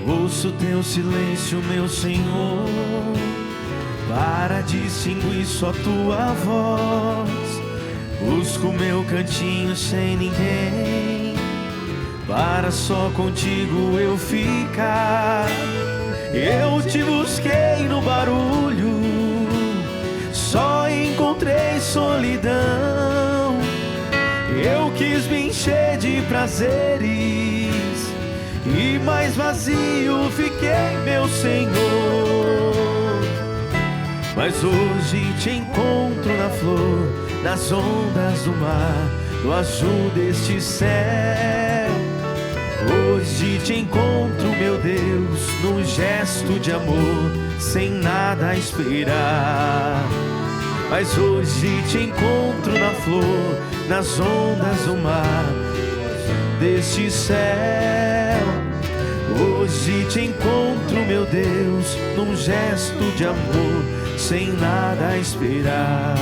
Ouço teu silêncio, meu Senhor, para distinguir só tua voz. Busco meu cantinho sem ninguém, para só contigo eu ficar. Eu te busquei no barulho, só encontrei solidão. Eu quis me encher de prazeres e mais vazio fiquei, meu Senhor. Mas hoje te encontro na flor, nas ondas do mar, no azul deste céu. Hoje te encontro, meu Deus, num gesto de amor, sem nada a esperar. Mas hoje te encontro na flor, nas ondas do mar, deste céu. Hoje te encontro, meu Deus, num gesto de amor, sem nada a esperar.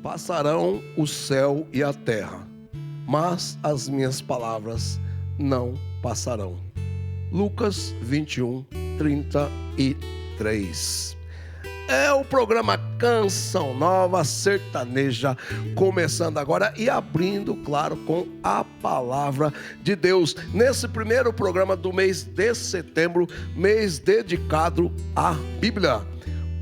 Passarão o céu e a terra, mas as minhas palavras não passarão. Lucas 21, 33. É o programa Canção Nova Sertaneja, começando agora e abrindo, claro, com a palavra de Deus. Nesse primeiro programa do mês de setembro, mês dedicado à Bíblia.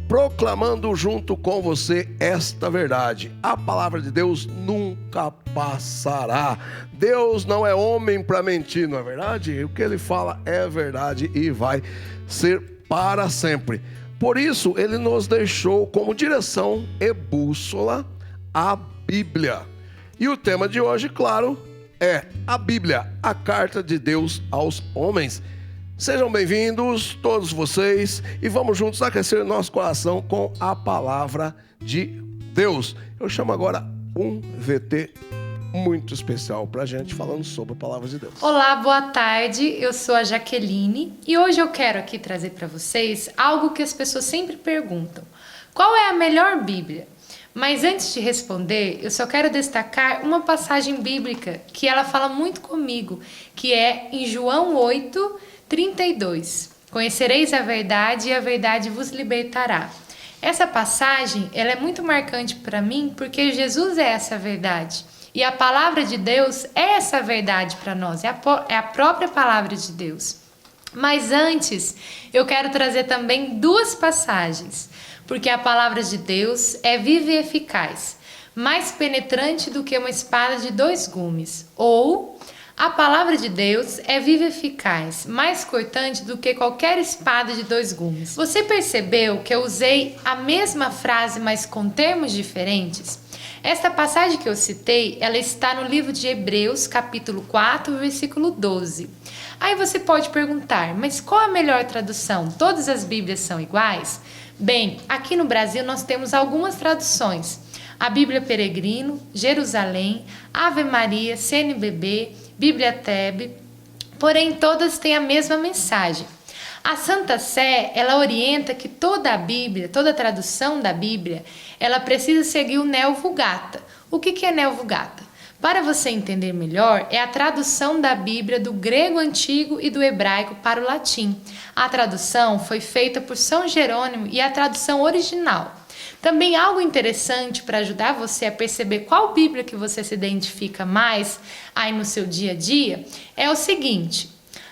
Proclamando junto com você esta verdade: a palavra de Deus nunca passará. Deus não é homem para mentir, não é verdade? O que ele fala é verdade e vai ser para sempre. Por isso, ele nos deixou como direção e bússola a Bíblia. E o tema de hoje, claro, é a Bíblia, a carta de Deus aos homens. Sejam bem-vindos todos vocês e vamos juntos aquecer nosso coração com a palavra de Deus. Eu chamo agora um VT muito especial pra gente, falando sobre a palavra de Deus. Olá, boa tarde, eu sou a Jaqueline e hoje eu quero aqui trazer para vocês algo que as pessoas sempre perguntam: qual é a melhor Bíblia? Mas antes de responder, eu só quero destacar uma passagem bíblica que ela fala muito comigo, que é em João 8, 32. Conhecereis a verdade e a verdade vos libertará. Essa passagem, ela é muito marcante para mim porque Jesus é essa verdade. E a palavra de Deus é essa verdade para nós, é a própria palavra de Deus. Mas antes, eu quero trazer também duas passagens, porque a palavra de Deus é viva e eficaz, mais penetrante do que uma espada de 2 gumes, ou a palavra de Deus é viva e eficaz, mais cortante do que qualquer espada de 2 gumes. Você percebeu que eu usei a mesma frase, mas com termos diferentes? Esta passagem que eu citei, ela está no livro de Hebreus, capítulo 4, versículo 12. Aí você pode perguntar, mas qual a melhor tradução? Todas as Bíblias são iguais? Bem, aqui no Brasil nós temos algumas traduções. A Bíblia Peregrino, Jerusalém, Ave Maria, CNBB, Bíblia TEB, porém todas têm a mesma mensagem. A Santa Sé, ela orienta que toda a Bíblia, toda a tradução da Bíblia, ela precisa seguir o Neo Vulgata. O que é Neo Vulgata? Para você entender melhor, é a tradução da Bíblia do grego antigo e do hebraico para o latim. A tradução foi feita por São Jerônimo e a tradução original. Também algo interessante para ajudar você a perceber qual Bíblia que você se identifica mais aí no seu dia a dia é o seguinte: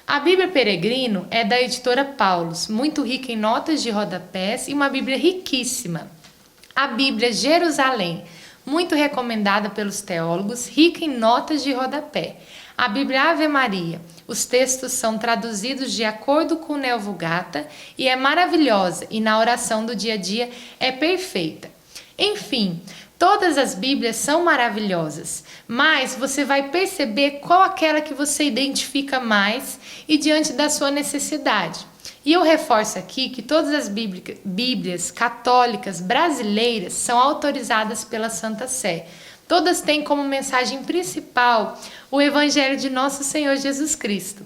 a Bíblia Peregrino é da editora Paulus, muito rica em notas de rodapés e uma Bíblia riquíssima. A Bíblia Jerusalém, muito recomendada pelos teólogos, rica em notas de rodapé. A Bíblia Ave Maria, os textos são traduzidos de acordo com o Neo Vulgata e é maravilhosa e na oração do dia a dia é perfeita. Enfim, todas as Bíblias são maravilhosas, mas você vai perceber qual aquela que você identifica mais e diante da sua necessidade. E eu reforço aqui que todas as Bíblias católicas brasileiras são autorizadas pela Santa Sé. Todas têm como mensagem principal o Evangelho de Nosso Senhor Jesus Cristo.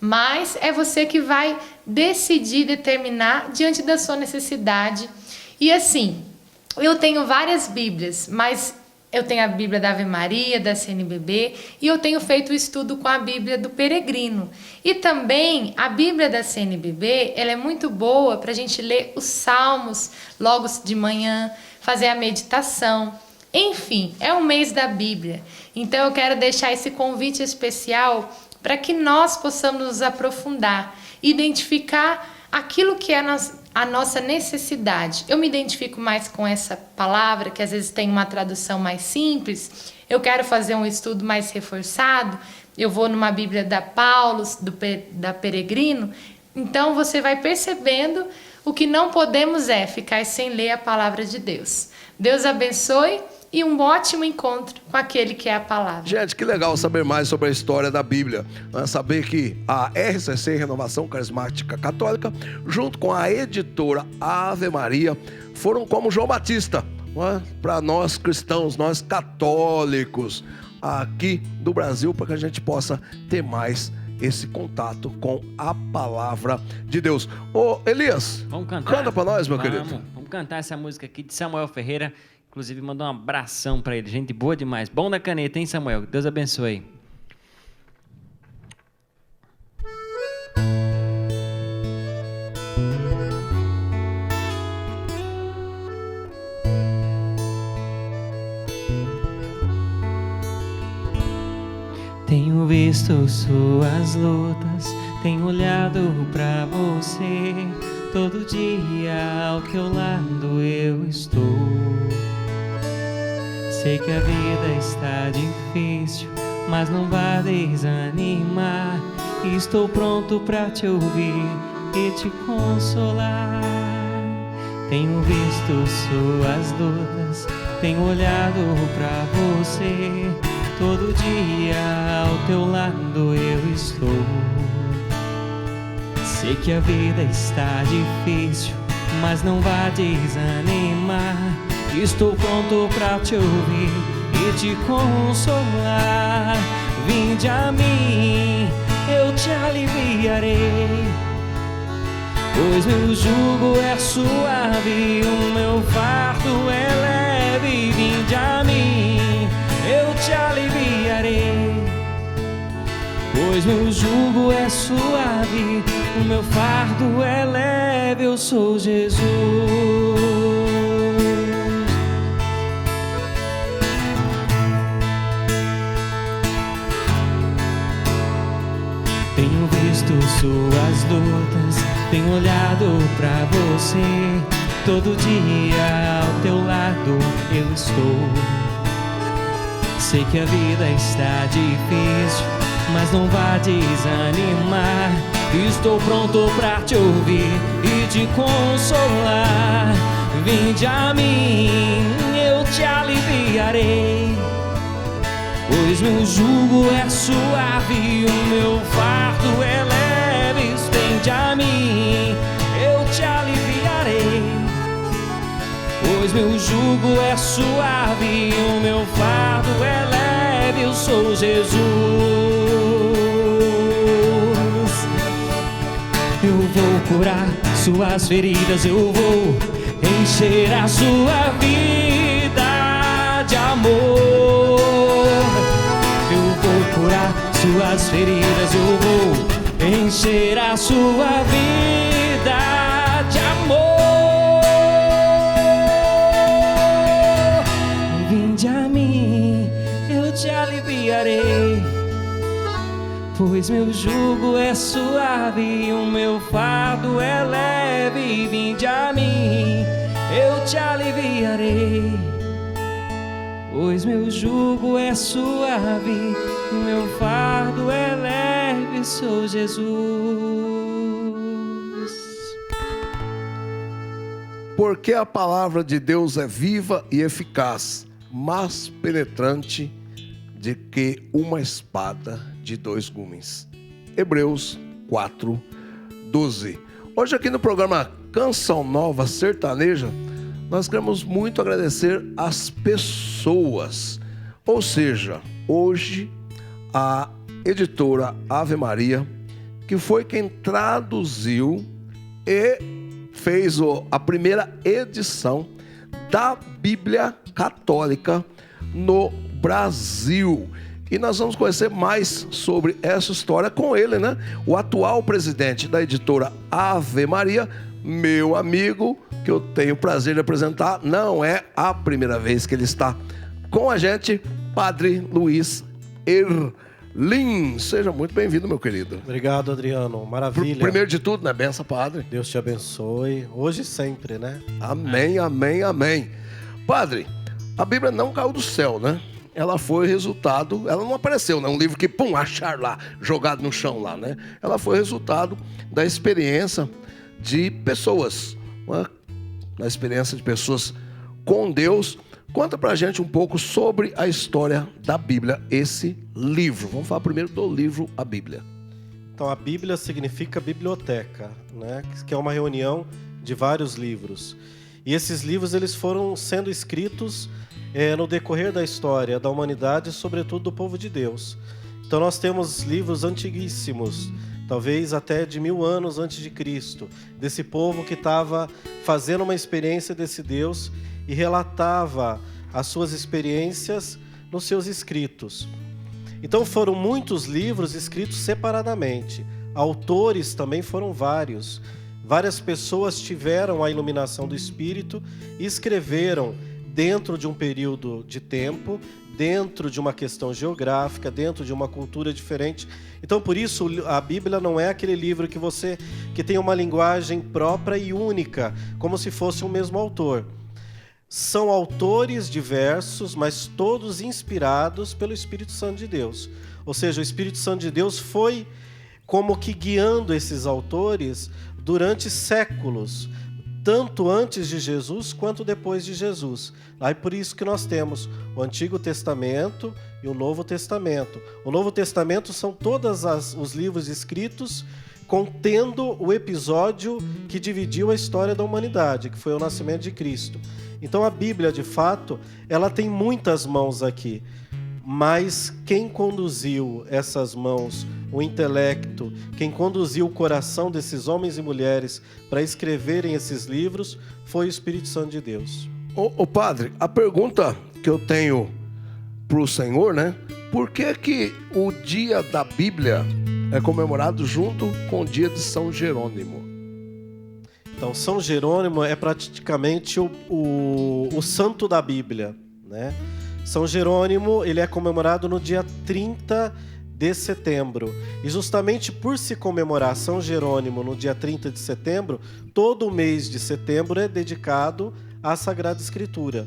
Mas é você que vai decidir, determinar diante da sua necessidade. E assim, eu tenho várias Bíblias, mas eu tenho a Bíblia da Ave Maria, da CNBB, e eu tenho feito o estudo com a Bíblia do Peregrino. E também a Bíblia da CNBB, ela é muito boa para a gente ler os Salmos logo de manhã, fazer a meditação. Enfim, é o mês da Bíblia. Então eu quero deixar esse convite especial para que nós possamos nos aprofundar, identificar aquilo que é a nossa necessidade. Eu me identifico mais com essa palavra, que às vezes tem uma tradução mais simples. Eu quero fazer um estudo mais reforçado. Eu vou numa Bíblia da Paulo, da Peregrino. Então você vai percebendo o que não podemos é ficar sem ler a palavra de Deus. Deus abençoe e um ótimo encontro com aquele que é a palavra. Gente, que legal saber mais sobre a história da Bíblia. Saber que a RCC, Renovação Carismática Católica, junto com a editora Ave Maria, foram como João Batista, para nós cristãos, nós católicos aqui do Brasil, para que a gente possa ter mais esse contato com a palavra de Deus. Ô Elias, vamos cantar. Canta para nós, meu querido. Vamos cantar essa música aqui de Samuel Ferreira. Inclusive, mandou um abração para ele. Gente boa demais. Bom da caneta, hein, Samuel? Deus abençoe. Tenho visto suas lutas, tenho olhado pra você. Todo dia ao teu lado eu estou. Sei que a vida está difícil, mas não vá desanimar. Estou pronto pra te ouvir e te consolar. Tenho visto suas lutas, tenho olhado pra você. Todo dia ao teu lado eu estou. Sei que a vida está difícil, mas não vá desanimar. Estou pronto pra te ouvir e te consolar. Vinde a mim, eu te aliviarei, pois meu jugo é suave, o meu fardo é leve. Vinde a mim, eu te aliviarei, pois meu jugo é suave, o meu fardo é leve. Eu sou Jesus. Tenho visto suas lutas, tenho olhado pra você. Todo dia ao teu lado eu estou. Sei que a vida está difícil, mas não vá desanimar. Estou pronto pra te ouvir e te consolar. Vinde a mim, eu te aliviarei, pois meu jugo é suave e o meu fardo é leve. Vinde a mim, eu te aliviarei, pois meu jugo é suave e o meu fardo é leve. Eu sou Jesus. Eu vou curar suas feridas, eu vou encher a sua vida de amor. Eu vou curar suas feridas, eu vou encher a sua vida de amor. Vinde a mim, eu te aliviarei, pois meu jugo é suave e o meu fardo é leve. Vinde a mim, eu te aliviarei, pois meu jugo é suave, o meu fardo é leve. Sou Jesus. Porque a palavra de Deus é viva e eficaz, mais penetrante de que uma espada de dois gumes. Hebreus 4:12. Hoje aqui no programa Canção Nova Sertaneja, nós queremos muito agradecer as pessoas. Ou seja, hoje a editora Ave Maria, que foi quem traduziu e fez a primeira edição da Bíblia Católica no Brasil. E nós vamos conhecer mais sobre essa história com ele, né? O atual presidente da editora Ave Maria, meu amigo, que eu tenho o prazer de apresentar. Não é a primeira vez que ele está com a gente, Padre Luiz Erlim. Seja muito bem-vindo, meu querido. Obrigado, Adriano. Maravilha. Primeiro de tudo, né? Benção, Padre. Deus te abençoe. Hoje e sempre, né? Amém, amém, amém. Padre, a Bíblia não caiu do céu, né? Ela foi resultado, ela não apareceu, né? Um livro que, achar lá, jogado no chão lá, né? Ela foi resultado da experiência de pessoas, né? Da experiência de pessoas com Deus. Conta pra gente um pouco sobre a história da Bíblia, esse livro. Vamos falar primeiro do livro, a Bíblia. Então, a Bíblia significa biblioteca, né? Que é uma reunião de vários livros. E esses livros, eles foram sendo escritos no decorrer da história da humanidade, sobretudo do povo de Deus. Então nós temos livros antiguíssimos, talvez até de 1000 anos antes de Cristo, desse povo que estava fazendo uma experiência desse Deus e relatava as suas experiências nos seus escritos. Então foram muitos livros escritos separadamente. Autores também foram vários. Várias pessoas tiveram a iluminação do Espírito e escreveram dentro de um período de tempo, dentro de uma questão geográfica, dentro de uma cultura diferente. Então, por isso, a Bíblia não é aquele livro que tem uma linguagem própria e única, como se fosse o mesmo autor. São autores diversos, mas todos inspirados pelo Espírito Santo de Deus. Ou seja, o Espírito Santo de Deus foi como que guiando esses autores durante séculos, tanto antes de Jesus quanto depois de Jesus. Aí por isso que nós temos o Antigo Testamento e o Novo Testamento. O Novo Testamento são todos os livros escritos contendo o episódio que dividiu a história da humanidade, que foi o nascimento de Cristo. Então a Bíblia, de fato, ela tem muitas mãos aqui, mas quem conduziu essas mãos, o intelecto, quem conduziu o coração desses homens e mulheres para escreverem esses livros foi o Espírito Santo de Deus. Ô padre, a pergunta que eu tenho para o Senhor, né? Por que o dia da Bíblia é comemorado junto com o dia de São Jerônimo? Então, São Jerônimo é praticamente o santo da Bíblia, né? São Jerônimo, ele é comemorado no dia 30 de setembro. E justamente por se comemorar São Jerônimo no dia 30 de setembro, todo o mês de setembro é dedicado à Sagrada Escritura.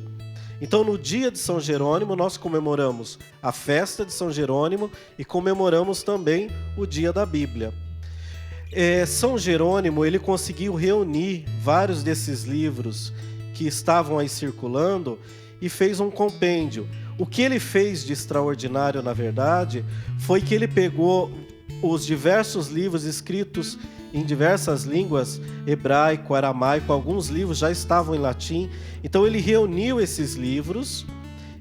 Então, no dia de São Jerônimo, nós comemoramos a festa de São Jerônimo e comemoramos também o dia da Bíblia. São Jerônimo, ele conseguiu reunir vários desses livros que estavam aí circulando e fez um compêndio. O que ele fez de extraordinário, na verdade, foi que ele pegou os diversos livros escritos em diversas línguas, hebraico, aramaico, alguns livros já estavam em latim. Então ele reuniu esses livros,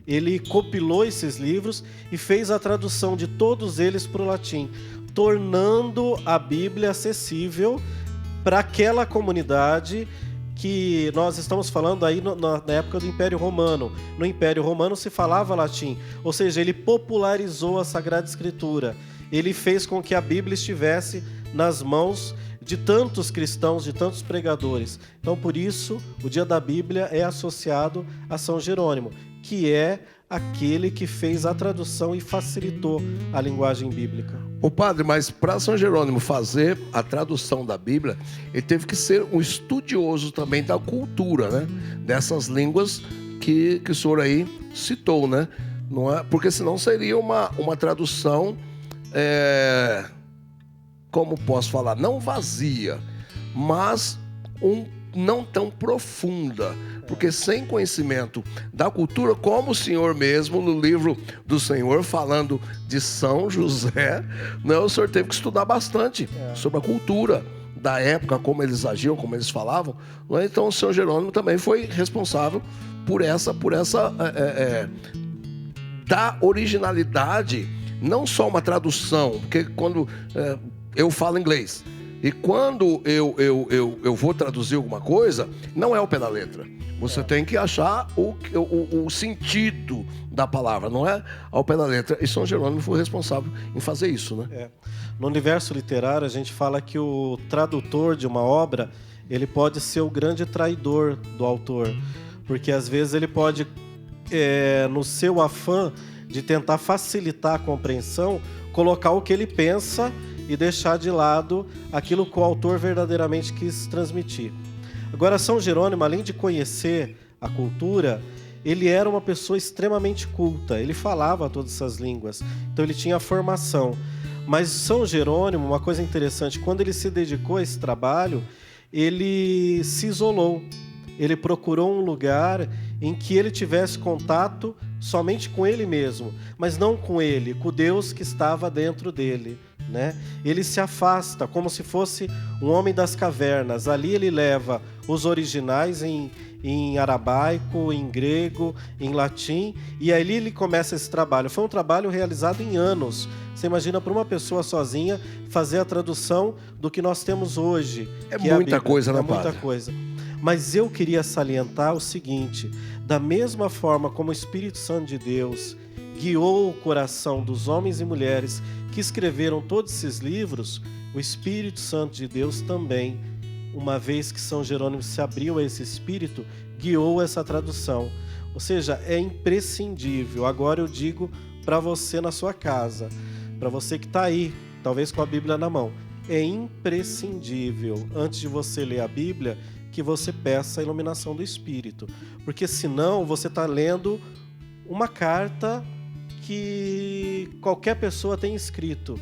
ele compilou esses livros e fez a tradução de todos eles para o latim, tornando a Bíblia acessível para aquela comunidade que nós estamos falando aí na época do Império Romano. No Império Romano se falava latim, ou seja, ele popularizou a Sagrada Escritura. Ele fez com que a Bíblia estivesse nas mãos de tantos cristãos, de tantos pregadores. Então, por isso, o dia da Bíblia é associado a São Jerônimo, que é aquele que fez a tradução e facilitou a linguagem bíblica. Ô padre, mas para São Jerônimo fazer a tradução da Bíblia, ele teve que ser um estudioso também da cultura, né? Dessas línguas que o senhor aí citou, né? Não é? Porque senão seria uma tradução, como posso falar, não vazia, mas não tão profunda. Porque sem conhecimento da cultura, como o senhor mesmo, no livro do senhor, falando de São José, né, o senhor teve que estudar bastante sobre a cultura da época, como eles agiam, como eles falavam, não é? Então o São Jerônimo também foi responsável por essa da originalidade, não só uma tradução, porque quando eu falo inglês e quando eu vou traduzir alguma coisa, não é o pé da letra. Você tem que achar o sentido da palavra, não é ao pé da letra. E São Jerônimo foi responsável em fazer isso, né? No universo literário, a gente fala que o tradutor de uma obra, ele pode ser o grande traidor do autor. Porque às vezes ele pode, no seu afã de tentar facilitar a compreensão, colocar o que ele pensa e deixar de lado aquilo que o autor verdadeiramente quis transmitir. Agora, São Jerônimo, além de conhecer a cultura, ele era uma pessoa extremamente culta. Ele falava todas essas línguas, então ele tinha formação. Mas São Jerônimo, uma coisa interessante, quando ele se dedicou a esse trabalho, ele se isolou. Ele procurou um lugar em que ele tivesse contato somente com ele mesmo, mas não com ele, com o Deus que estava dentro dele, né? Ele se afasta como se fosse um homem das cavernas. Ali ele leva os originais em aramaico, em grego, em latim, e ali ele começa esse trabalho. Foi um trabalho realizado em anos. Você imagina, para uma pessoa sozinha fazer a tradução do que nós temos hoje. É muita coisa, né, padre? É muita coisa. Mas eu queria salientar o seguinte: da mesma forma como o Espírito Santo de Deus guiou o coração dos homens e mulheres que escreveram todos esses livros, o Espírito Santo de Deus também, uma vez que São Jerônimo se abriu a esse Espírito, guiou essa tradução. Ou seja, é imprescindível. Agora eu digo para você na sua casa, para você que está aí, talvez com a Bíblia na mão, é imprescindível, antes de você ler a Bíblia, que você peça a iluminação do Espírito. Porque senão você está lendo uma carta que qualquer pessoa tem escrito.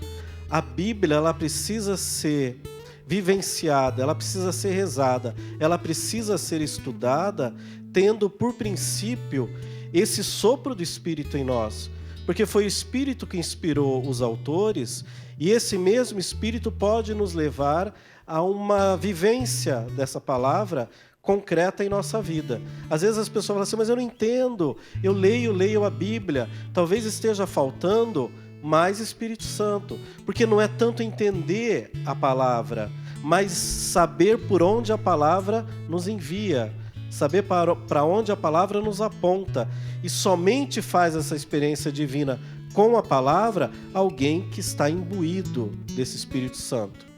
A Bíblia, ela precisa ser vivenciada, ela precisa ser rezada, ela precisa ser estudada, tendo por princípio esse sopro do Espírito em nós. Porque foi o Espírito que inspirou os autores, e esse mesmo Espírito pode nos levar a uma vivência dessa palavra concreta em nossa vida. Às vezes as pessoas falam assim, mas eu não entendo, eu leio a Bíblia, talvez esteja faltando mais Espírito Santo, porque não é tanto entender a palavra, mas saber por onde a palavra nos envia, saber para onde a palavra nos aponta, e somente faz essa experiência divina com a palavra alguém que está imbuído desse Espírito Santo.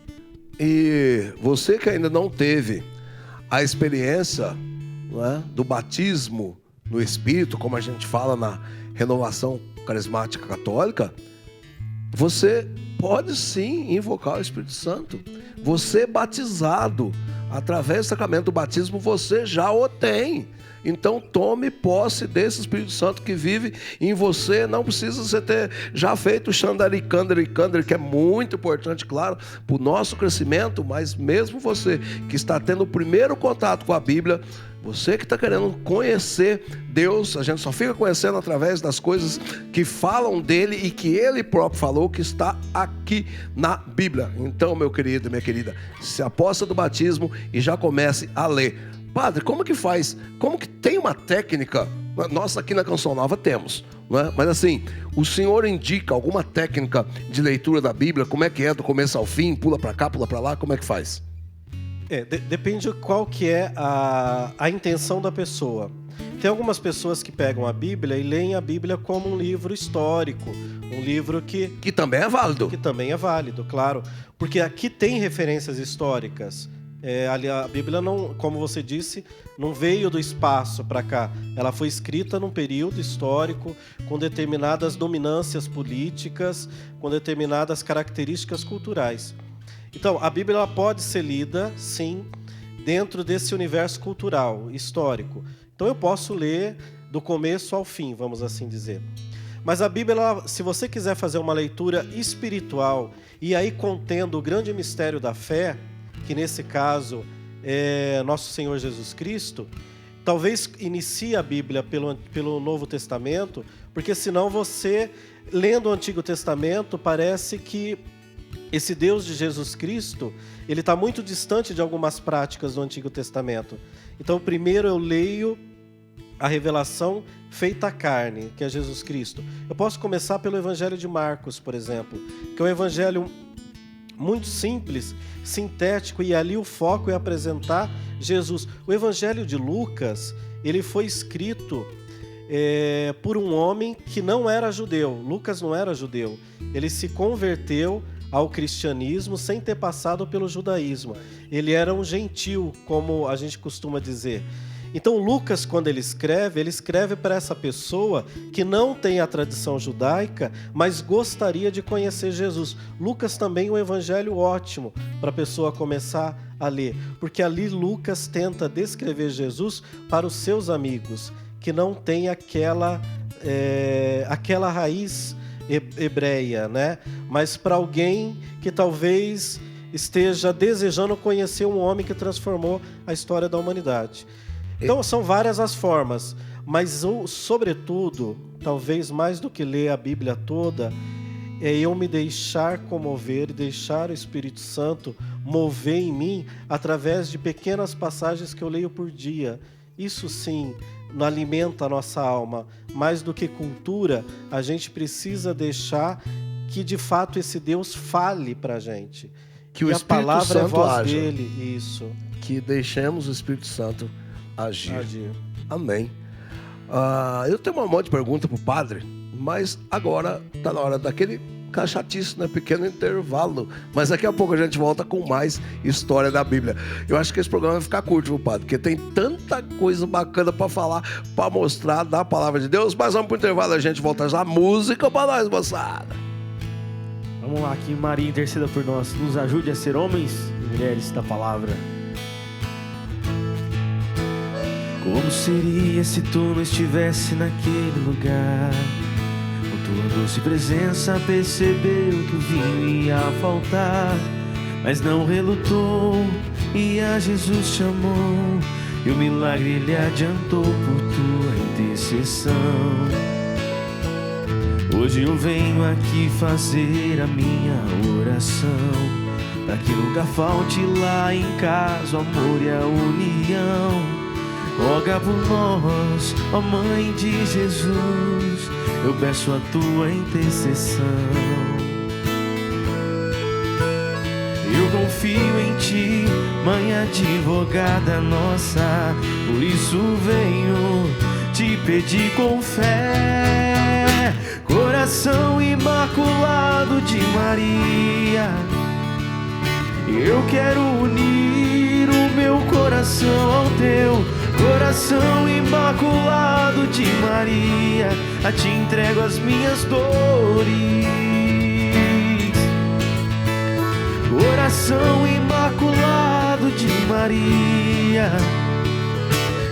E você que ainda não teve a experiência, não é, do batismo no Espírito, como a gente fala na renovação carismática católica, você pode sim invocar o Espírito Santo. Você batizado, através do sacramento do batismo, você já o tem. Então tome posse desse Espírito Santo que vive em você. Não precisa você ter já feito o Xandaricandere, que é muito importante, claro, para o nosso crescimento, mas mesmo você que está tendo o primeiro contato com a Bíblia, você que está querendo conhecer Deus, a gente só fica conhecendo através das coisas que falam dele e que ele próprio falou, que está aqui na Bíblia. Então, meu querido e minha querida, se aposta do batismo e já comece a ler. Padre, como que faz? Como que tem uma técnica? Nós aqui na Canção Nova temos, não é? Mas assim, o senhor indica alguma técnica de leitura da Bíblia? Como é que é do começo ao fim? Pula para cá, pula para lá? Como é que faz? Depende qual que é a intenção da pessoa. Tem algumas pessoas que pegam a Bíblia e leem a Bíblia como um livro histórico, um livro que também é válido. Que também é válido, claro. Porque aqui tem referências históricas. A Bíblia, não, como você disse, não veio do espaço para cá. Ela foi escrita num período histórico, com determinadas dominâncias políticas, com determinadas características culturais. Então, a Bíblia ela pode ser lida, sim, dentro desse universo cultural, histórico. Então, eu posso ler do começo ao fim, vamos assim dizer. Mas a Bíblia, se você quiser fazer uma leitura espiritual, e aí contendo o grande mistério da fé, que nesse caso é nosso Senhor Jesus Cristo, talvez inicie a Bíblia pelo Novo Testamento, porque senão você, lendo o Antigo Testamento, parece que esse Deus de Jesus Cristo, ele está muito distante de algumas práticas do Antigo Testamento. Então, primeiro eu leio a revelação feita à carne, que é Jesus Cristo. Eu posso começar pelo Evangelho de Marcos, por exemplo, que é um evangelho muito simples, sintético, e ali o foco é apresentar Jesus. O Evangelho de Lucas, ele foi escrito por um homem que não era judeu. Lucas não era judeu. Ele se converteu ao cristianismo sem ter passado pelo judaísmo. Ele era um gentil, como a gente costuma dizer. Então Lucas, quando ele escreve para essa pessoa que não tem a tradição judaica, mas gostaria de conhecer Jesus. Lucas também é um evangelho ótimo para a pessoa começar a ler, porque ali Lucas tenta descrever Jesus para os seus amigos, que não tem aquela raiz hebreia, né? Mas para alguém que talvez esteja desejando conhecer um homem que transformou a história da humanidade. Então são várias as formas, mas sobretudo, talvez mais do que ler a Bíblia toda, é eu me deixar comover e deixar o Espírito Santo mover em mim através de pequenas passagens que eu leio por dia. Isso sim alimenta a nossa alma. Mais do que cultura, a gente precisa deixar que de fato esse Deus fale para a gente. Que e o a Espírito palavra Santo é voz haja. dele, isso. Que deixemos o Espírito Santo agir. Amém. Eu tenho um monte de pergunta para o padre, mas agora está na hora daquele cachatice, né? Pequeno intervalo. Mas daqui a pouco a gente volta com mais história da Bíblia. Eu acho que esse programa vai ficar curto, viu, padre? Porque tem tanta coisa bacana para falar, para mostrar da palavra de Deus. Mas vamos para o intervalo, a gente volta já. Música para nós, moçada. Vamos lá, que Maria interceda por nós. Nos ajude a ser homens e mulheres da palavra. Como seria se tu não estivesse naquele lugar? Com tua doce presença percebeu que o vinho ia faltar, mas não relutou e a Jesus chamou, e o milagre lhe adiantou por tua intercessão. Hoje eu venho aqui fazer a minha oração, para que nunca falte lá em casa o amor e a união. Roga por nós, ó Mãe de Jesus, eu peço a tua intercessão. Eu confio em ti, Mãe advogada nossa, por isso venho te pedir com fé. Coração imaculado de Maria, eu quero unir o meu coração ao teu. Coração imaculado de Maria, a ti entrego as minhas dores. Coração imaculado de Maria,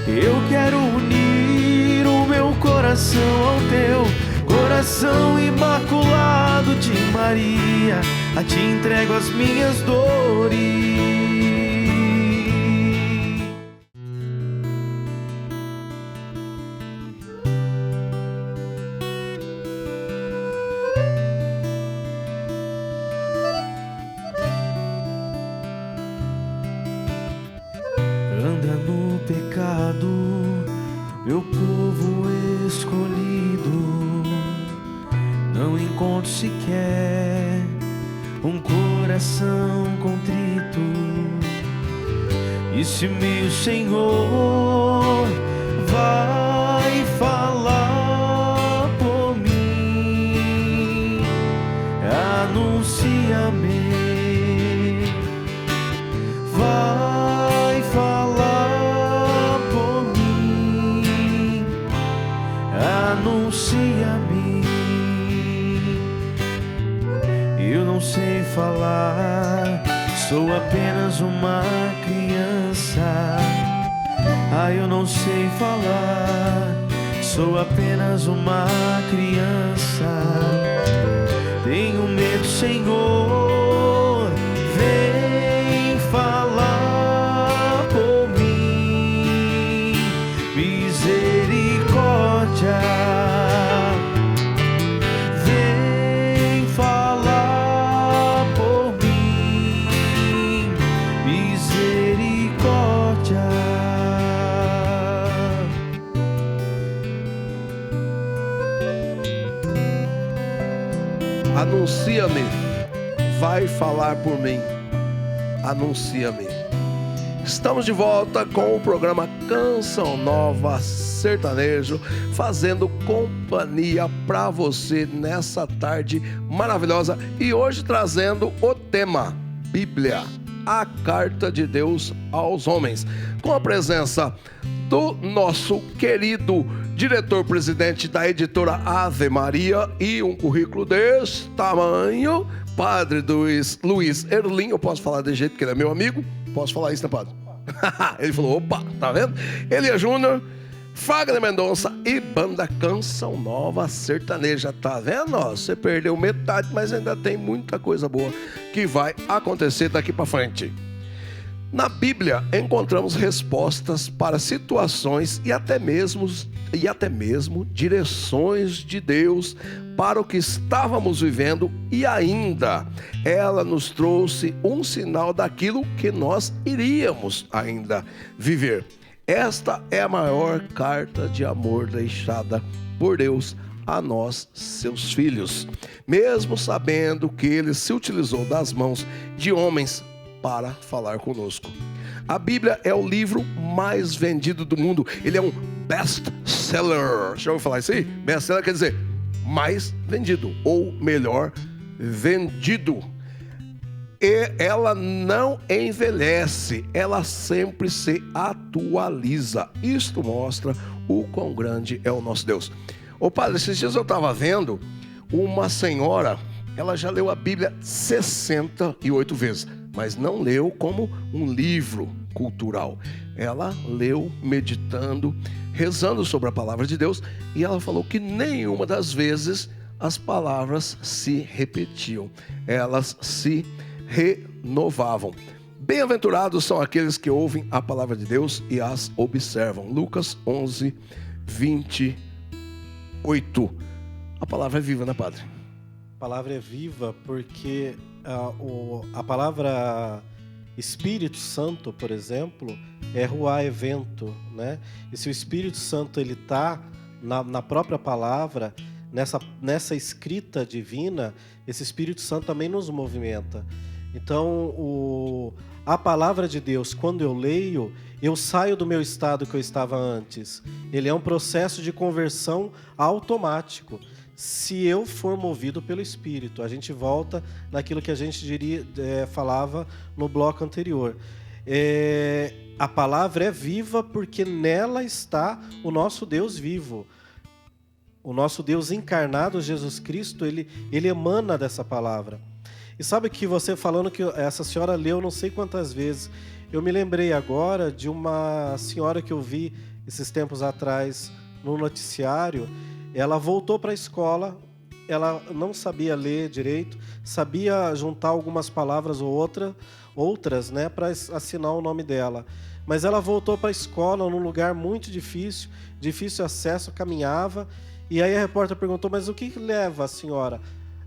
eu quero unir o meu coração ao teu. Coração imaculado de Maria, a ti entrego as minhas dores. Anda no pecado, meu povo escolhido, não encontro sequer um coração contrito. E se meu Senhor vai falar por mim, anuncia-me. Vai falar por mim, anuncia-me. Eu não sei falar, sou apenas uma criança. Eu não sei falar, sou apenas uma criança. Tenho medo, Senhor, vem falar por mim. Misericórdia, vem falar por Anuncia-me, vai falar por mim, anuncia-me. Estamos de volta com o programa Canção Nova Sertanejo, fazendo companhia para você nessa tarde maravilhosa e hoje trazendo o tema Bíblia, a carta de Deus aos homens, com a presença do nosso querido diretor-presidente da editora Ave Maria e um currículo desse tamanho, Padre Luiz Erlim. Eu posso falar de jeito que ele é meu amigo? Posso falar isso, né, Padre? Ele falou, opa, tá vendo? Elia Júnior, Fagner Mendonça e banda Canção Nova Sertaneja. Tá vendo? Você perdeu metade, mas ainda tem muita coisa boa que vai acontecer daqui para frente. Na Bíblia encontramos respostas para situações e até mesmo direções de Deus para o que estávamos vivendo, e ainda ela nos trouxe um sinal daquilo que nós iríamos ainda viver. Esta é a maior carta de amor deixada por Deus a nós, seus filhos, mesmo sabendo que ele se utilizou das mãos de homens para falar conosco. A Bíblia é o livro mais vendido do mundo. Ele é um best-seller. Já ouviu falar isso aí? Best-seller quer dizer mais vendido, ou melhor, vendido. E ela não envelhece, ela sempre se atualiza. Isto mostra o quão grande é o nosso Deus. Ô padre, esses dias eu estava vendo uma senhora, ela já leu a Bíblia 68 vezes, mas não leu como um livro cultural. Ela leu meditando, rezando sobre a palavra de Deus, e ela falou que nenhuma das vezes as palavras se repetiam, elas se renovavam. Bem-aventurados são aqueles que ouvem a palavra de Deus e as observam. Lucas 11, 28. A palavra é viva, né, padre? A palavra é viva porque a palavra Espírito Santo, por exemplo, é ruá, é vento, né? E se o Espírito Santo ele está na própria palavra, nessa escrita divina, esse Espírito Santo também nos movimenta. Então, a palavra de Deus, quando eu leio, eu saio do meu estado que eu estava antes. Ele é um processo de conversão automático. Se eu for movido pelo Espírito, a gente volta naquilo que a gente falava no bloco anterior. A palavra é viva porque nela está o nosso Deus vivo. O nosso Deus encarnado, Jesus Cristo, ele emana dessa palavra. E sabe que você falando que essa senhora leu não sei quantas vezes, eu me lembrei agora de uma senhora que eu vi esses tempos atrás no noticiário. Ela voltou para a escola, ela não sabia ler direito, sabia juntar algumas palavras ou outras, né, para assinar o nome dela. Mas ela voltou para a escola num lugar muito difícil acesso, caminhava. E aí a repórter perguntou, mas o que leva a senhora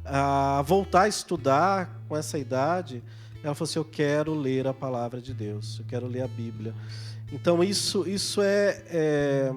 a voltar a estudar com essa idade? Ela falou assim, eu quero ler a palavra de Deus, eu quero ler a Bíblia. Então isso é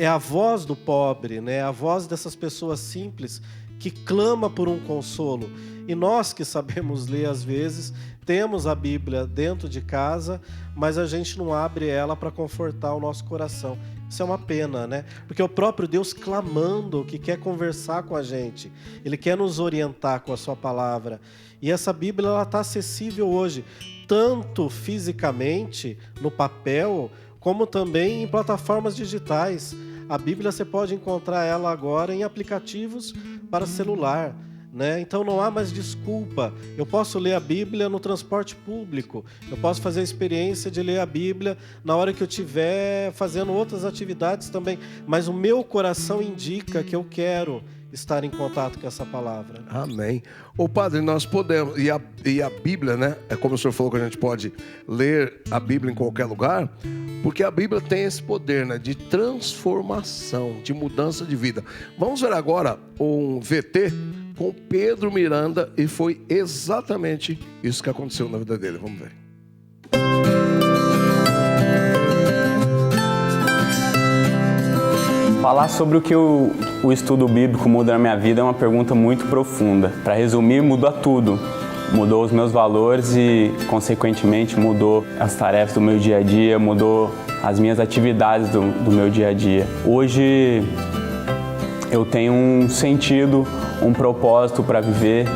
a voz do pobre, né? A voz dessas pessoas simples que clama por um consolo. E nós que sabemos ler às vezes, temos a Bíblia dentro de casa, mas a gente não abre ela para confortar o nosso coração. Isso é uma pena, né? Porque é o próprio Deus clamando que quer conversar com a gente. Ele quer nos orientar com a sua palavra. E essa Bíblia ela está acessível hoje, tanto fisicamente, no papel, como também em plataformas digitais. A Bíblia você pode encontrar ela agora em aplicativos para celular, né? Então não há mais desculpa. Eu posso ler a Bíblia no transporte público, eu posso fazer a experiência de ler a Bíblia na hora que eu estiver fazendo outras atividades também, mas o meu coração indica que eu quero estar em contato com essa palavra. Amém. Ô padre, nós podemos, e a Bíblia, né? É como o senhor falou que a gente pode ler a Bíblia em qualquer lugar, porque a Bíblia tem esse poder, né? De transformação, de mudança de vida. Vamos ver agora um VT com Pedro Miranda, e foi exatamente isso que aconteceu na vida dele. Vamos ver. Falar sobre o que eu o estudo bíblico muda na minha vida é uma pergunta muito profunda. Para resumir, muda tudo. Mudou os meus valores e, consequentemente, mudou as tarefas do meu dia a dia, mudou as minhas atividades do meu dia a dia. Hoje eu tenho um sentido, um propósito para viver.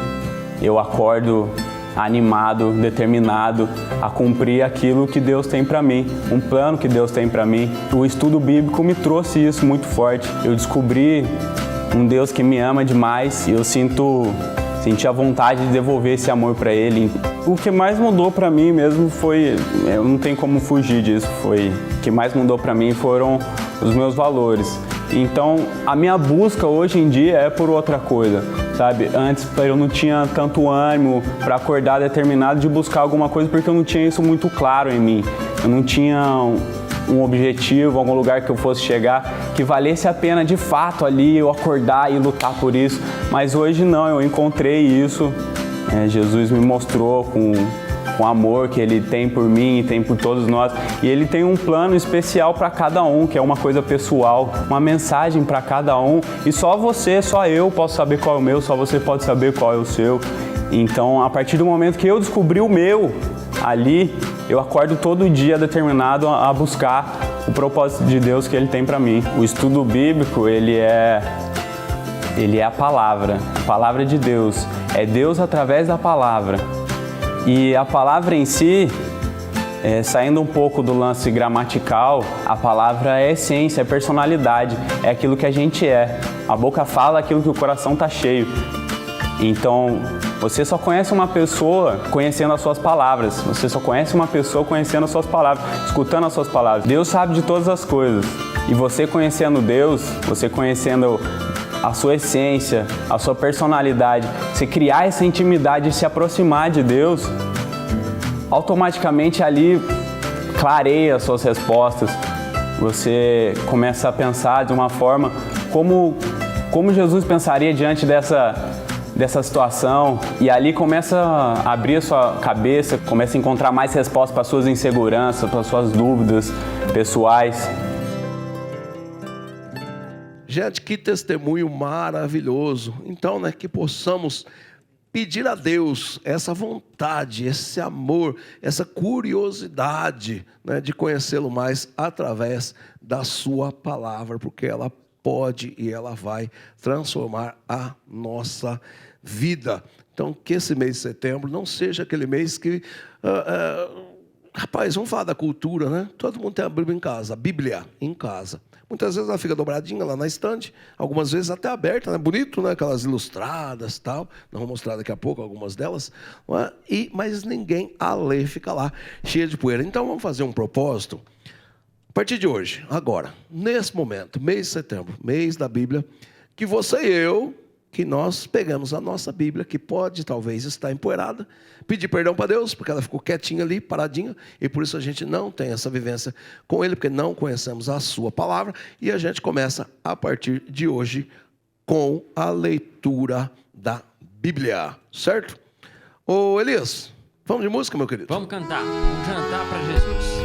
Eu acordo animado, determinado a cumprir aquilo que Deus tem para mim, um plano que Deus tem para mim. O estudo bíblico me trouxe isso muito forte. Eu descobri um Deus que me ama demais e eu senti a vontade de devolver esse amor para Ele. O que mais mudou para mim mesmo foi, eu não tenho como fugir disso, o que mais mudou para mim foram os meus valores. Então, a minha busca hoje em dia é por outra coisa, sabe? Antes eu não tinha tanto ânimo para acordar determinado de buscar alguma coisa porque eu não tinha isso muito claro em mim. Eu não tinha um objetivo, algum lugar que eu fosse chegar que valesse a pena de fato ali eu acordar e lutar por isso. Mas hoje não, eu encontrei isso. Jesus me mostrou com o amor que Ele tem por mim e tem por todos nós. E Ele tem um plano especial para cada um, que é uma coisa pessoal, uma mensagem para cada um. E só eu posso saber qual é o meu, só você pode saber qual é o seu. Então, a partir do momento que eu descobri o meu ali, eu acordo todo dia determinado a buscar o propósito de Deus que Ele tem para mim. O estudo bíblico, ele é a palavra de Deus. É Deus através da palavra. E a palavra em si, saindo um pouco do lance gramatical, a palavra é essência, é personalidade, é aquilo que a gente é. A boca fala aquilo que o coração está cheio. Então, você só conhece uma pessoa conhecendo as suas palavras. Você só conhece uma pessoa conhecendo as suas palavras, escutando as suas palavras. Deus sabe de todas as coisas. E você conhecendo Deus, você conhecendo a sua essência, a sua personalidade, você criar essa intimidade e se aproximar de Deus, automaticamente ali clareia as suas respostas. Você começa a pensar de uma forma como Jesus pensaria diante dessa situação, e ali começa a abrir a sua cabeça, começa a encontrar mais respostas para as suas inseguranças, para as suas dúvidas pessoais. Gente, que testemunho maravilhoso. Então, que possamos pedir a Deus essa vontade, esse amor, essa curiosidade, de conhecê-lo mais através da sua palavra, porque ela pode e ela vai transformar a nossa vida. Então, que esse mês de setembro não seja aquele mês que... rapaz, vamos falar da cultura, né? Todo mundo tem a Bíblia em casa. Muitas vezes ela fica dobradinha lá na estante, algumas vezes até aberta, né? Bonito, né? Aquelas ilustradas e tal. Nós vamos mostrar daqui a pouco algumas delas. Não é? Mas ninguém a lê, fica lá cheia de poeira. Então vamos fazer um propósito. A partir de hoje, agora, nesse momento, mês de setembro, mês da Bíblia, que você e eu, que nós pegamos a nossa Bíblia, que pode talvez estar empoeirada, pedir perdão para Deus, porque ela ficou quietinha ali, paradinha, e por isso a gente não tem essa vivência com Ele, porque não conhecemos a sua palavra, e a gente começa a partir de hoje com a leitura da Bíblia, certo? Ô Elias, vamos de música, meu querido? Vamos cantar para Jesus.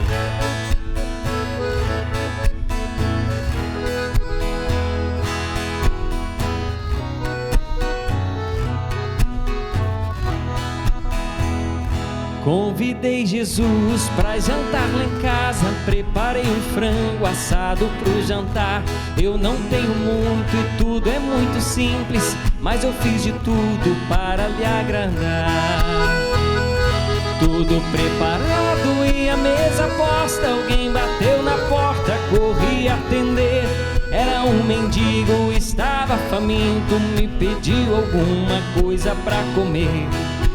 Convidei Jesus pra jantar lá em casa, preparei um frango assado pro jantar. Eu não tenho muito e tudo é muito simples, mas eu fiz de tudo para lhe agradar. Tudo preparado e a mesa posta, alguém bateu na porta, corri atender. Era um mendigo, estava faminto, me pediu alguma coisa pra comer.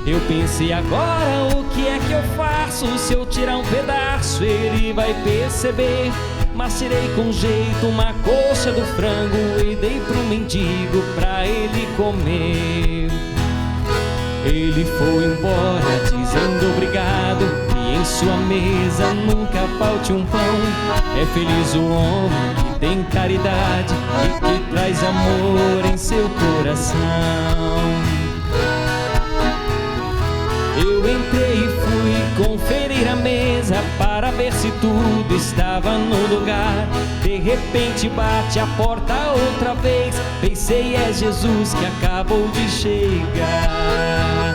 Eu pensei agora, o que é que eu faço? Se eu tirar um pedaço, ele vai perceber. Mas tirei com jeito uma coxa do frango e dei pro mendigo pra ele comer. Ele foi embora dizendo obrigado, e em sua mesa nunca falte um pão. É feliz o homem que tem caridade e que traz amor em seu coração. Eu entrei e fui conferir a mesa para ver se tudo estava no lugar. De repente bate a porta outra vez. Pensei, é Jesus que acabou de chegar.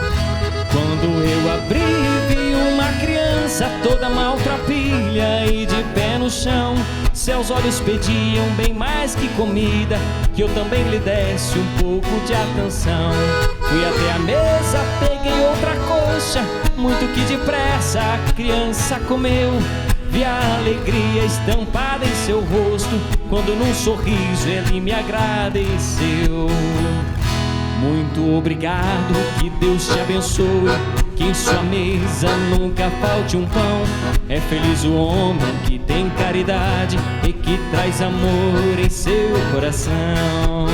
Quando eu abri, vi uma criança toda maltrapilha e de pé no chão. Seus olhos pediam bem mais que comida, que eu também lhe desse um pouco de atenção. Fui até a mesa, peguei outra coxa, muito que depressa a criança comeu. Vi a alegria estampada em seu rosto, quando num sorriso ele me agradeceu. Muito obrigado, que Deus te abençoe, que em sua mesa nunca falte um pão. É feliz o homem que tem caridade e que traz amor em seu coração.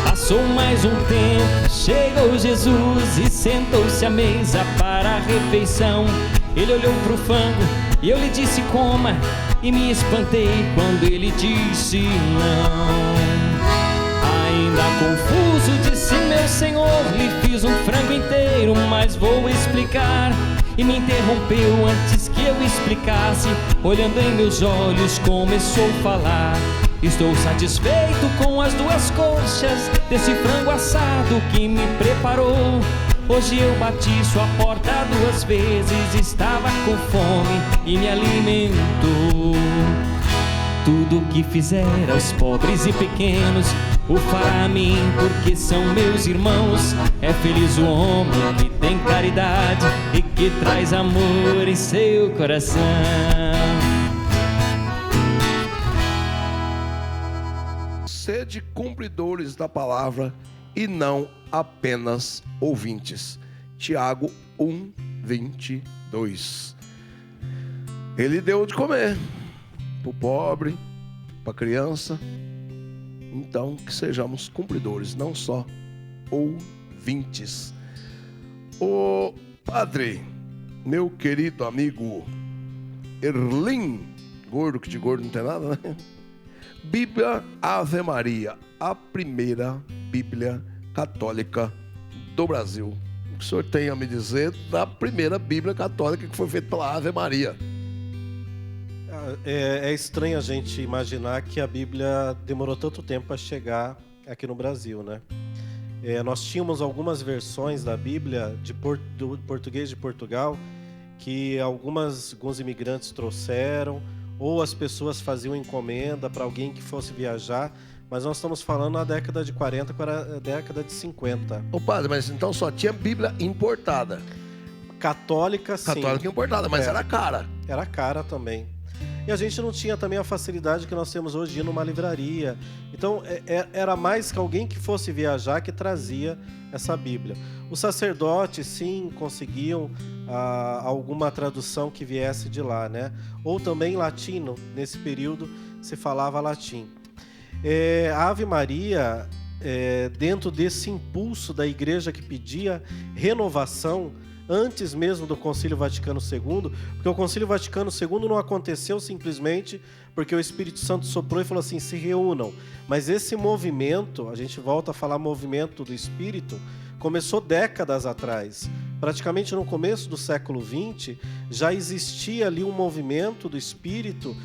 Passou mais um tempo, chegou Jesus e sentou-se à mesa para a refeição. Ele olhou pro frango e eu lhe disse coma, e me espantei quando ele disse não. Ainda confuso disse, meu senhor, lhe fiz um frango inteiro, mas vou explicar. E me interrompeu antes que eu explicasse, olhando em meus olhos começou a falar. Estou satisfeito com as 2 coxas desse frango assado que me preparou. Hoje eu bati sua porta 2 vezes, estava com fome e me alimentou. Tudo que fizer aos pobres e pequenos, o fará a mim, porque são meus irmãos. É feliz o homem que tem caridade e que traz amor em seu coração. Sede cumpridores da palavra e não apenas ouvintes. Tiago 1:22. Ele deu de comer para o pobre, para a criança. Então, que sejamos cumpridores, não só ouvintes. Ô padre, meu querido amigo Erlim, gordo que de gordo não tem nada, né? Bíblia Ave Maria, a primeira Bíblia católica do Brasil. O que o senhor tem a me dizer da primeira Bíblia católica que foi feita pela Ave Maria? É estranho a gente imaginar que a Bíblia demorou tanto tempo para chegar aqui no Brasil, né? Nós tínhamos algumas versões da Bíblia do português de Portugal que alguns imigrantes trouxeram, ou as pessoas faziam encomenda para alguém que fosse viajar, mas nós estamos falando na década de 40 para a década de 50. Ô padre, mas então só tinha Bíblia importada? Católica, sim. Católica importada, mas era cara. Era cara também. E a gente não tinha também a facilidade que nós temos hoje de ir numa livraria. Então, era mais que alguém que fosse viajar que trazia essa Bíblia. Os sacerdotes, sim, conseguiam alguma tradução que viesse de lá, né? Ou também latino. Nesse período, se falava latim. A Ave Maria, dentro desse impulso da igreja que pedia renovação, antes mesmo do Concílio Vaticano II, porque o Concílio Vaticano II não aconteceu simplesmente porque o Espírito Santo soprou e falou assim, se reúnam. Mas esse movimento, a gente volta a falar movimento do Espírito, começou décadas atrás. Praticamente no começo do século XX, já existia ali um movimento do Espírito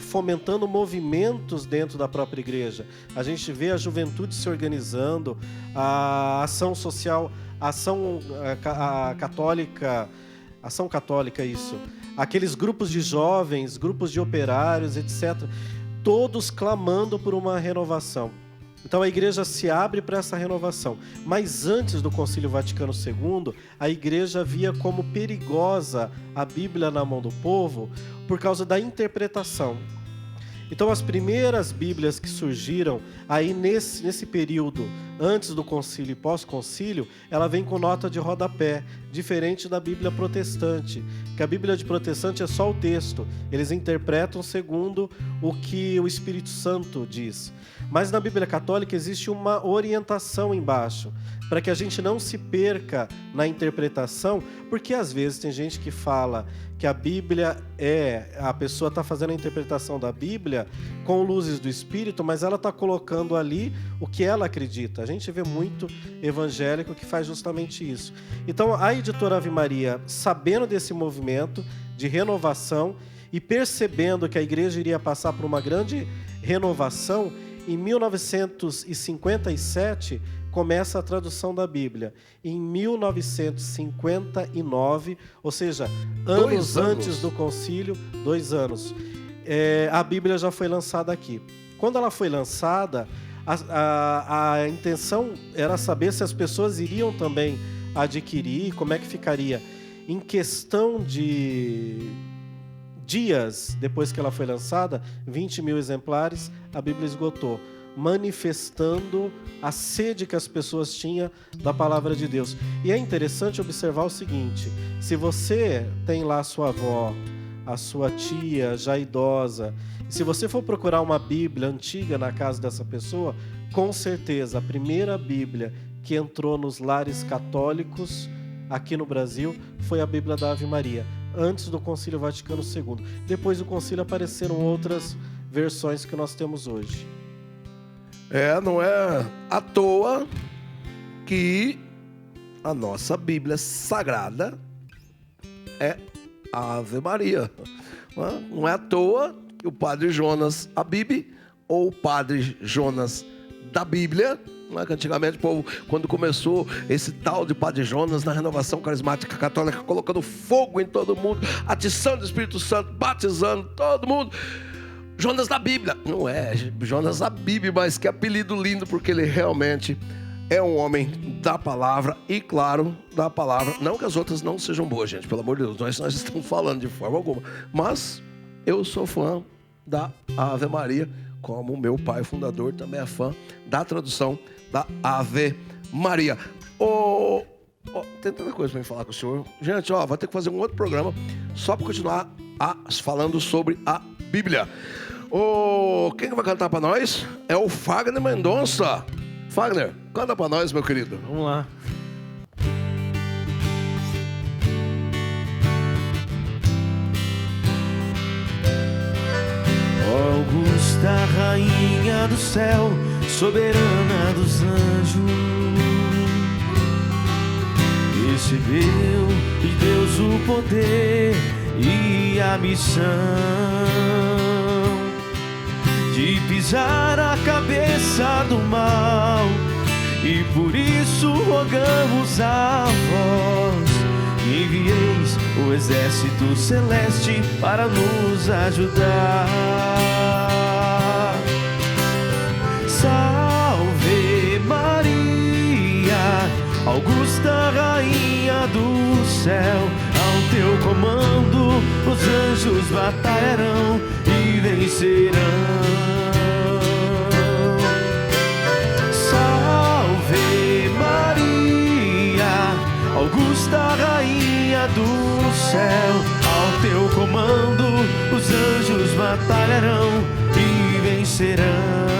fomentando movimentos dentro da própria igreja. A gente vê a juventude se organizando, a ação social, ação católica, isso. Aqueles grupos de jovens, grupos de operários, etc. Todos clamando por uma renovação. Então a igreja se abre para essa renovação. Mas antes do Concílio Vaticano II, a igreja via como perigosa a Bíblia na mão do povo por causa da interpretação. Então as primeiras Bíblias que surgiram aí nesse período, antes do concílio e pós-concílio, ela vem com nota de rodapé, diferente da Bíblia protestante, que a Bíblia de protestante é só o texto, eles interpretam segundo o que o Espírito Santo diz. Mas na Bíblia católica existe uma orientação embaixo, para que a gente não se perca na interpretação, porque às vezes tem gente que fala que a Bíblia a pessoa está fazendo a interpretação da Bíblia com luzes do Espírito, mas ela está colocando ali o que ela acredita. A gente vê muito evangélico que faz justamente isso. Então a editora Ave Maria, sabendo desse movimento de renovação, E percebendo que a igreja iria passar por uma grande renovação, em 1957 começa a tradução da Bíblia. Em 1959, ou seja, anos antes do concílio, 2 anos, a Bíblia já foi lançada aqui. Quando ela foi lançada, a intenção era saber se as pessoas iriam também adquirir, como é que ficaria. Em questão de dias depois que ela foi lançada, 20 mil exemplares, a Bíblia esgotou, manifestando a sede que as pessoas tinham da palavra de Deus. E é interessante observar o seguinte: se você tem lá a sua avó, a sua tia já idosa, e se você for procurar uma Bíblia antiga na casa dessa pessoa, com certeza a primeira Bíblia que entrou nos lares católicos aqui no Brasil foi a Bíblia da Ave Maria, antes do Concílio Vaticano II. Depois do concílio apareceram outras versões que nós temos hoje. Não é à toa que a nossa Bíblia Sagrada é a Ave Maria. Não é à toa que o Padre Jonas Abib, ou o Padre Jonas da Bíblia, não é que antigamente o povo, quando começou esse tal de Padre Jonas na renovação carismática católica, colocando fogo em todo mundo, atiçando o Espírito Santo, batizando todo mundo, Jonas da Bíblia. Não é Jonas Abib, mas que apelido lindo, porque ele realmente é um homem da palavra, e claro, da palavra. Não que as outras não sejam boas, gente, pelo amor de Deus, nós estamos falando de forma alguma, mas eu sou fã da Ave Maria, como o meu pai fundador também é fã da tradução da Ave Maria. Tem tanta coisa para me falar com o senhor. Gente, vai ter que fazer um outro programa só para continuar falando sobre a Bíblia. Quem vai cantar para nós? É o Fagner Mendonça. Fagner, canta para nós, meu querido. Vamos lá. Augusta, rainha do céu, soberana dos anjos, recebeu de Deus o poder e a missão de pisar a cabeça do mal, e por isso rogamos a vós, envieis o exército celeste para nos ajudar. Salve Maria, Augusta rainha do céu, ao teu comando os anjos batalharão e vencerão. Salve Maria, Augusta rainha do céu, ao teu comando os anjos batalharão e vencerão.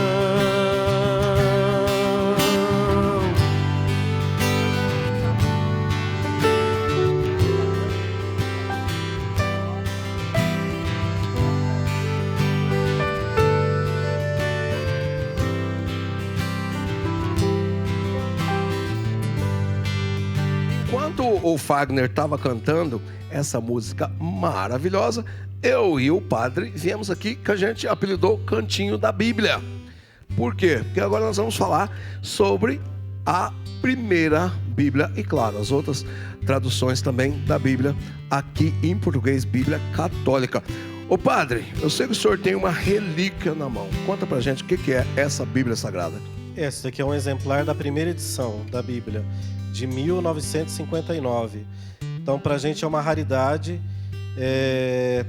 O Fagner estava cantando essa música maravilhosa, eu e o padre viemos aqui, que a gente apelidou Cantinho da Bíblia. Por quê? Porque agora nós vamos falar sobre a primeira Bíblia e, claro, as outras traduções também da Bíblia aqui em português, Bíblia Católica. Ô padre, eu sei que o senhor tem uma relíquia na mão. Conta pra gente o que é essa Bíblia Sagrada. Esse daqui é um exemplar da primeira edição da Bíblia, de 1959. Então, para a gente é uma raridade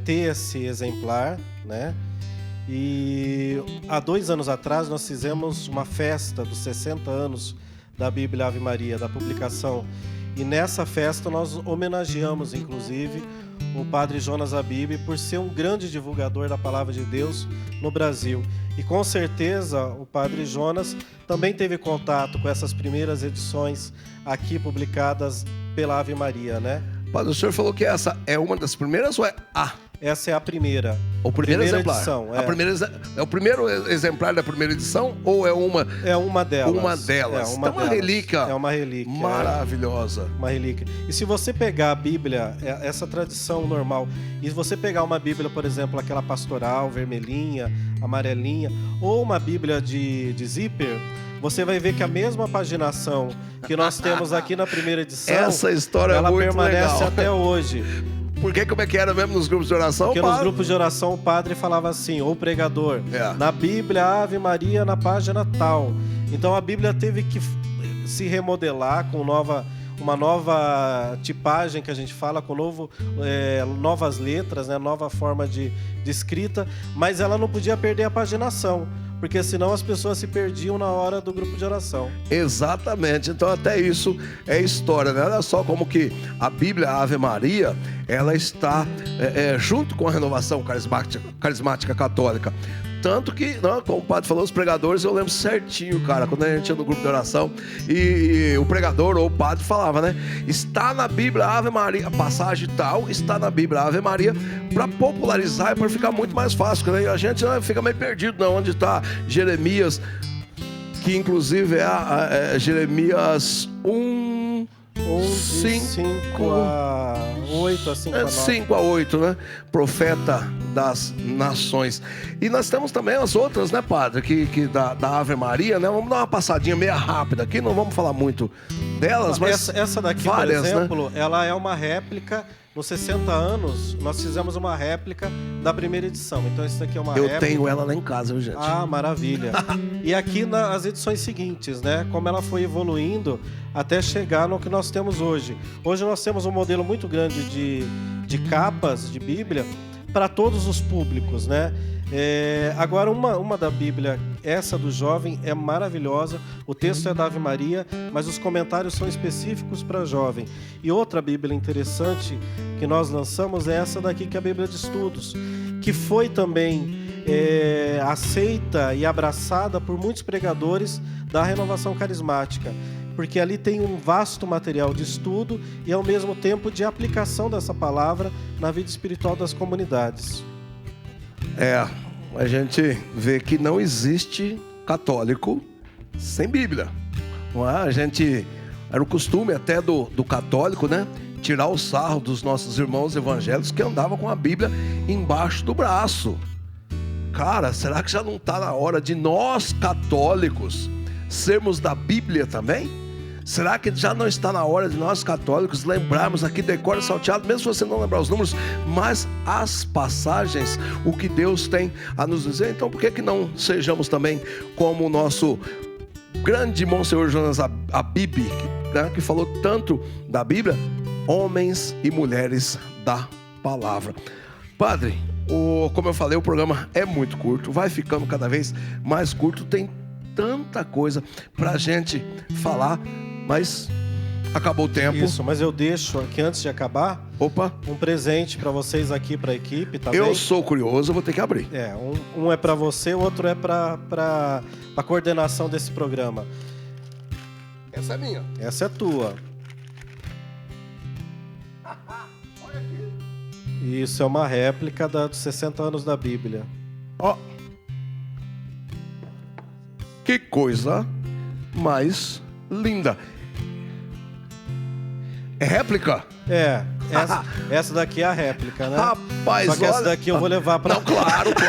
ter esse exemplar, né? E há 2 anos atrás nós fizemos uma festa dos 60 anos da Bíblia Ave Maria, da publicação. E nessa festa nós homenageamos, inclusive, o Padre Jonas Abib por ser um grande divulgador da Palavra de Deus no Brasil. E com certeza o Padre Jonas também teve contato com essas primeiras edições aqui publicadas pela Ave Maria, né? Padre, o senhor falou que essa é uma das primeiras ou é a essa é a primeira. O primeiro exemplar. Edição. É o primeiro exemplar da primeira edição ou é uma? É uma delas. Uma delas. Então, uma relíquia. É uma relíquia. Maravilhosa. Uma relíquia. E se você pegar a Bíblia, essa tradição normal, e se você pegar uma Bíblia, por exemplo, aquela pastoral, vermelhinha, amarelinha, ou uma Bíblia de zíper, você vai ver que a mesma paginação que nós temos aqui na primeira edição, essa história ela é muito permanece legal. Até hoje. Porque como é que era mesmo nos grupos de oração? Porque nos grupos de oração o padre falava assim, ou o pregador, na Bíblia Ave Maria na página tal. Então a Bíblia teve que se remodelar com uma nova tipagem que a gente fala, com novas letras, né, nova forma de escrita, mas ela não podia perder a paginação, porque senão as pessoas se perdiam na hora do grupo de oração. Exatamente, então até isso é história, né? Olha só como que a Bíblia Ave Maria, ela está junto com a renovação carismática católica. Tanto que, como o padre falou, os pregadores, eu lembro certinho, cara, quando a gente ia no grupo de oração e o pregador ou o padre falava, né? Está na Bíblia Ave Maria, a passagem tal, está na Bíblia Ave Maria, para popularizar e para ficar muito mais fácil, né? E a gente fica meio perdido, onde está Jeremias, que inclusive é Jeremias 5 a 8, 5 a 8, né? Profeta das nações. E nós temos também as outras, né, padre? Que da Ave Maria, né? Vamos dar uma passadinha meio rápida aqui, não vamos falar muito delas, mas essa daqui, várias, por exemplo, né? Ela é uma réplica. Nos 60 anos, nós fizemos uma réplica da primeira edição. Então, isso daqui é uma réplica. Eu tenho ela lá em casa, viu, gente? Ah, maravilha. E aqui nas edições seguintes, né? Como ela foi evoluindo até chegar no que nós temos hoje. Hoje nós temos um modelo muito grande de capas de Bíblia para todos os públicos, né? Agora, uma da Bíblia, essa do jovem, é maravilhosa. O texto é da Ave Maria, mas os comentários são específicos para jovem. E outra Bíblia interessante que nós lançamos é essa daqui, que é a Bíblia de Estudos, que foi também aceita e abraçada por muitos pregadores da renovação carismática, porque ali tem um vasto material de estudo e, ao mesmo tempo, de aplicação dessa palavra na vida espiritual das comunidades. A gente vê que não existe católico sem Bíblia. Não é? Era o costume até do católico, né? Tirar o sarro dos nossos irmãos evangélicos que andavam com a Bíblia embaixo do braço. Cara, será que já não está na hora de nós católicos sermos da Bíblia também? Será que já não está na hora de nós católicos lembrarmos aqui, decora salteado, mesmo se você não lembrar os números, mas as passagens, o que Deus tem a nos dizer? Então por que não sejamos também como o nosso grande Monsenhor Jonas Abib, que falou tanto da Bíblia, homens e mulheres da palavra. Padre, como eu falei, o programa é muito curto, vai ficando cada vez mais curto, tem tanta coisa pra gente falar, mas acabou o tempo. Isso, mas eu deixo aqui, antes de acabar, um presente para vocês aqui, para a equipe, tá bem? Eu sou curioso, eu vou ter que abrir. Um é para você, o outro é para a coordenação desse programa. Essa é minha. Essa é tua. Olha aqui. Isso é uma réplica dos 60 anos da Bíblia. Ó. Que coisa mais linda. É réplica? Essa daqui é a réplica, né? Rapaz, só que essa daqui eu vou levar para... Não, claro.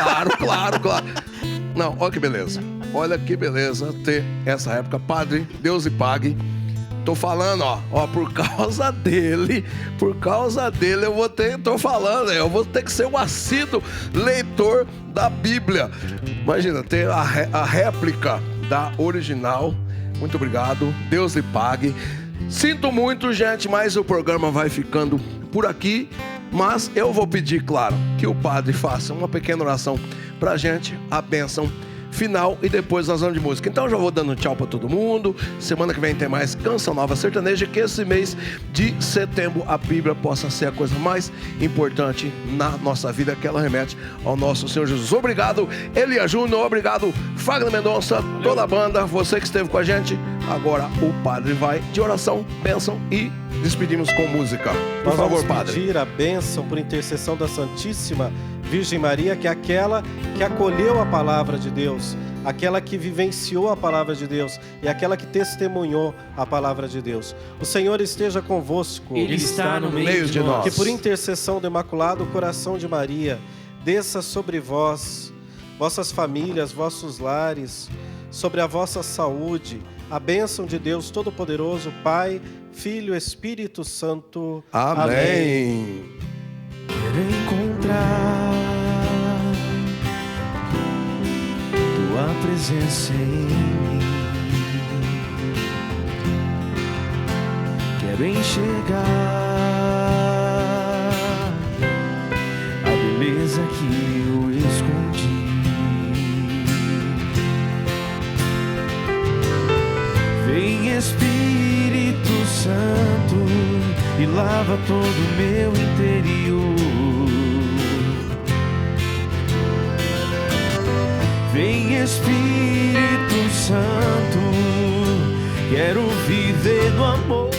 Não, olha que beleza. Olha que beleza ter essa réplica. Padre, Deus lhe pague. Tô falando, ó, por causa dele, eu vou ter que ser um assíduo leitor da Bíblia. Imagina, ter a réplica da original. Muito obrigado, Deus lhe pague. Sinto muito, gente, mas o programa vai ficando por aqui. Mas eu vou pedir, claro, que o padre faça uma pequena oração pra gente, a bênção final e depois nós vamos de música. Então já vou dando tchau para todo mundo. Semana que vem tem mais Canção Nova Sertaneja. Que esse mês de setembro a Bíblia possa ser a coisa mais importante na nossa vida, que ela remete ao nosso Senhor Jesus. Obrigado, Elia Júnior. Obrigado, Fagner Mendonça, toda a banda, você que esteve com a gente. Agora o padre vai de oração, bênção e despedimos com música. Por favor, padre. Pedir a bênção por intercessão da Santíssima Virgem Maria, que é aquela que acolheu a palavra de Deus, aquela que vivenciou a palavra de Deus e aquela que testemunhou a palavra de Deus. O Senhor esteja convosco. Ele está no meio de nós. Que por intercessão do Imaculado Coração de Maria, desça sobre vós, vossas famílias, vossos lares, sobre a vossa saúde, a bênção de Deus Todo-Poderoso, Pai, Filho, Espírito Santo. Amém. Quero encontrar tua presença em mim. Quero enxergar a beleza que eu escondi. Vem Espírito Santo e lava todo o meu interior. Vem Espírito Santo, quero viver no amor.